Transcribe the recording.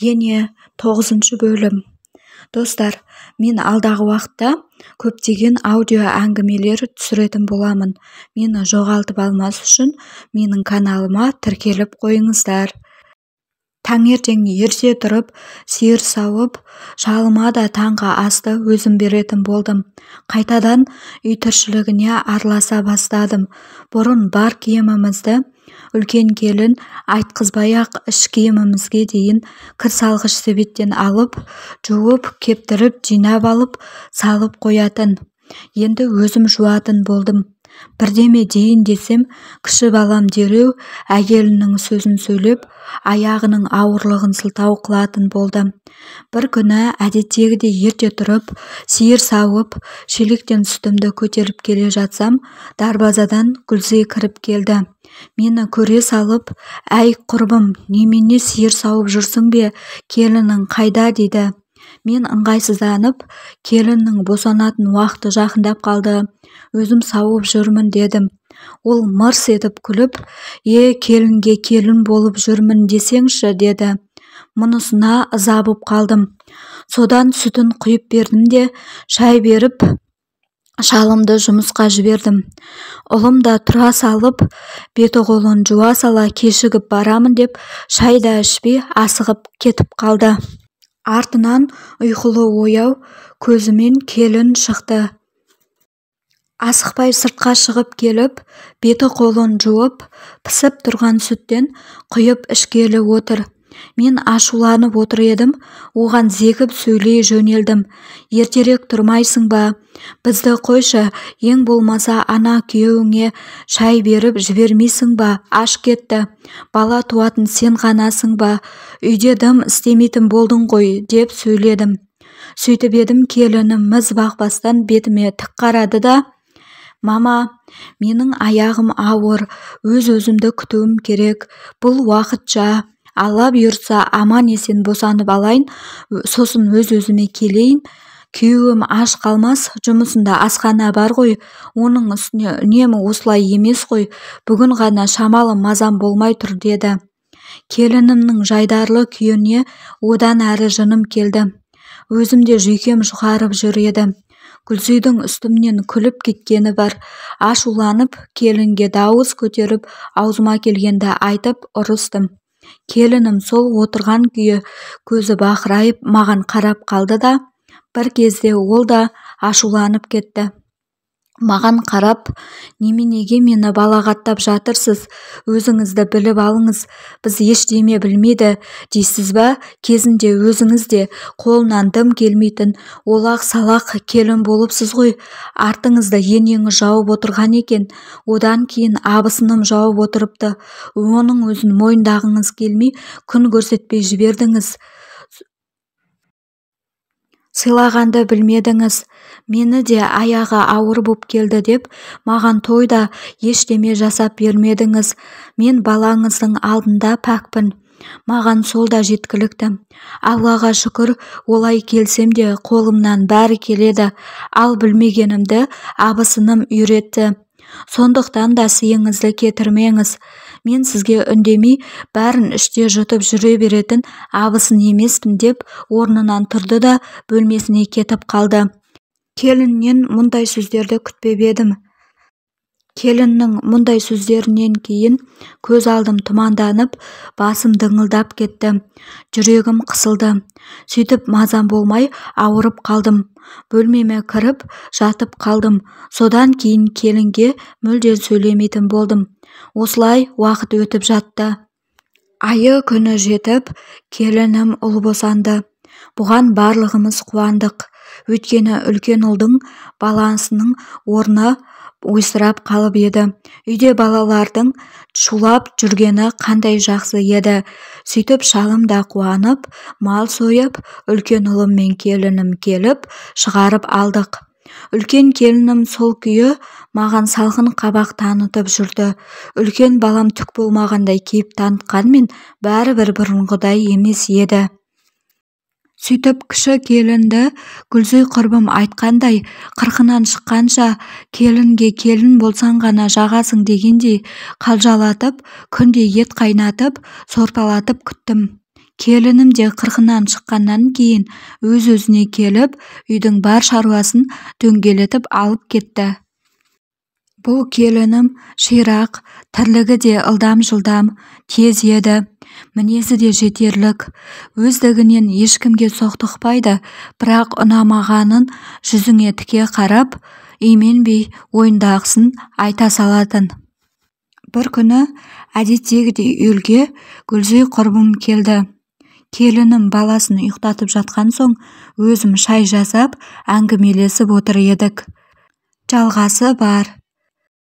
Ене 9 бөлім. Достар, мен алдағы уақытта көптеген аудио әңгімелер түсіретін боламын. Мені жоғалтып алмас үшін менің каналыма тіркеліп қойыңыздар. Таңертең ерте тұрып, сиыр сауып, шалыма да таңғы асты өзім беретін болдым. Қайтадан үй тіршілігіне араласа бастадым. Бұрын бар киімімізді үлкен келін айтқызбай-ақ іш киімімізге дейін кір салғыш себеттен алып, жуып, кептіріп, жинап алып, салып қоятын. Енді өзім жуатын болдым. Бірдеме дейін десем, кіші балам дереу әйелінің сөзін сөйлеп, аяғының ауырлығын сылтау қылатын болды. Бір күні әдеттегідей ерте тұрып, сиыр сауып, шелектен сүтімді көтеріп келе жатсам, дарбазадан Гүлзия кіріп келді. Мені көре салып, «Әй, құрбым, немене сиыр сауып жүрсің бе? Келінің қайда?» дейді. Мен ыңғайсызданып, келіннің босанатын уақыты жақындап қалды. Өзім сауып жүрмін дедім. Ол мырс етіп күліп, келінге келін болып жүрмін десеңші деді. Мұнысына ыза боп қалдым. Содан сүтін құйып бердім де, шай беріп, шалымды жұмысқа жібердім. Ұлым да тұра салып, беті-қолын жуа сала кешігіп барамын деп, шай да ішпей асығып кетіп қалды. Артынан ұйқылы ояу көзімен келін шықты. Асықпай сыртқа шығып келіп, беті-қолын жуып, пісіп тұрған сүттен құйып ішкелі отыр. Мен ашуланып отыр едім, оған зекіп сөйлей жөнелдім. Ертерек тұрмайсың ба? Бізді қойшы, ең болмаса ана күйеуіңе шай беріп жібермейсің ба? Аш кетті. Бала туатын сен ғанасың ба? Үйде дым істемейтін болдың ғой, деп сөйледім. Сөйтіп едім, келінім міз бақпастан бетіме тік қарады да, «Мама, менің аяғым ауыр, өз-өзімді күтуім керек. Бұл уақытша. Алла бұйыртса аман есен босанып алайын, сосын өз-өзіме келейін. Күйеуім аш қалмас, жұмысында асхана бар ғой, оның үстіне үнемі осылай емес қой, бүгін ғана шамалы мазам болмай тұр» деді. Келінімнің жайдарлы күйіне одан әрі жыным келді. Өзімде жүйкем жұқарып жүр еді. Гүлзидің үстімнен күліп кеткені бар. Ашуланып, келінге дауыс көтеріп, аузыма келгенді айтып ұрыстым. Келінім сол отырған күйі көзі бақырайып маған қарап қалды да, бір кезде ол да ашуланып кетті. Маған қарап, «Неменеге мені балағаттап жатырсыз? Өзіңізді біліп алыңыз, біз ештеме білмейді дейсіз ба? Кезінде өзіңіз де қолынан дым келмейтін олақ-салақ келін болыпсыз ғой. Артыңызды енеңіз жауып отырған екен, одан кейін абысыным жауып отырыпты. Оның өзін мойындағыңыз келмей, күн көрсетпей жібердіңіз. Сыйлағанды білмедіңіз. Мені де аяғы ауыр боп келді деп, маған тойда ештеме жасап бермедіңіз. Мен балаңыздың алдында пәкпін. Маған сол да жеткілікті. Аллаға шүкір, олай келсем де қолымнан бәрі келеді. Ал білмегенімді абысыным үйретті. Сондықтан да сыйыңызды кетірмеңіз. Мен сізге үндемей, бәрін іште жұтып жүре беретін абысын емеспін деп орнынан тұрды да бөлмесіне кетіп қалды. Келіннен мұндай сөздерді күтпеп едім. Келіннің мұндай сөздерінен кейін көз алдым тұманданып, басым дыңылдап кетті. Жүрегім қысылды. Сөйтіп мазам болмай ауырып қалдым. Бөлмеме кіріп жатып қалдым. Содан кейін келінге мүлде сөйлемейтін болдым. Осылай уақыт өтіп жатты. Айы күні жетіп, келінім ұл босанды. Бұған барлығымыз қуандық. Өйткені үлкен ұлдың баласының орны ойсырап қалып еді. Үйде балалардың шулап жүргені қандай жақсы еді. Сөйтіп шалым да қуанып, мал сойып, үлкен ұлым мен келінім келіп, шығарып алдық. Үлкен келінім сол күйі маған салқын қабақ танытып жүрді. Үлкен балам түк болмағандай кейіп танытқанмен бәрібір бұрынғыдай емес еді. Сөйтіп кіші келінді Гүлзия құрбым айтқандай, қырқынан шыққанша келінге келін болсаң ғана жағасың дегендей қалжалатып, күнде ет қайнатып, сорпалатып күттім. келінім де қырқынан шыққаннан кейін өз-өзіне келіп, үйдің бар шаруасын дөңгелетіп алып кетті. Бұл келінім ширақ, тірлігі де ылдам-жылдам, тез еді, мінезі де жетерлік, өздігінен ешкімге соқтықпайды, бірақ ұнамағанын жүзіңе тіке қарап, именбей ойындағысын айта салатын. Бір күні әдеттегідей үйге Гүлзий құрбым келді. Келінім баласын ұйықтатып жатқан соң, өзім шай жасап, әңгімелесіп отыр едік. Жалғасы бар.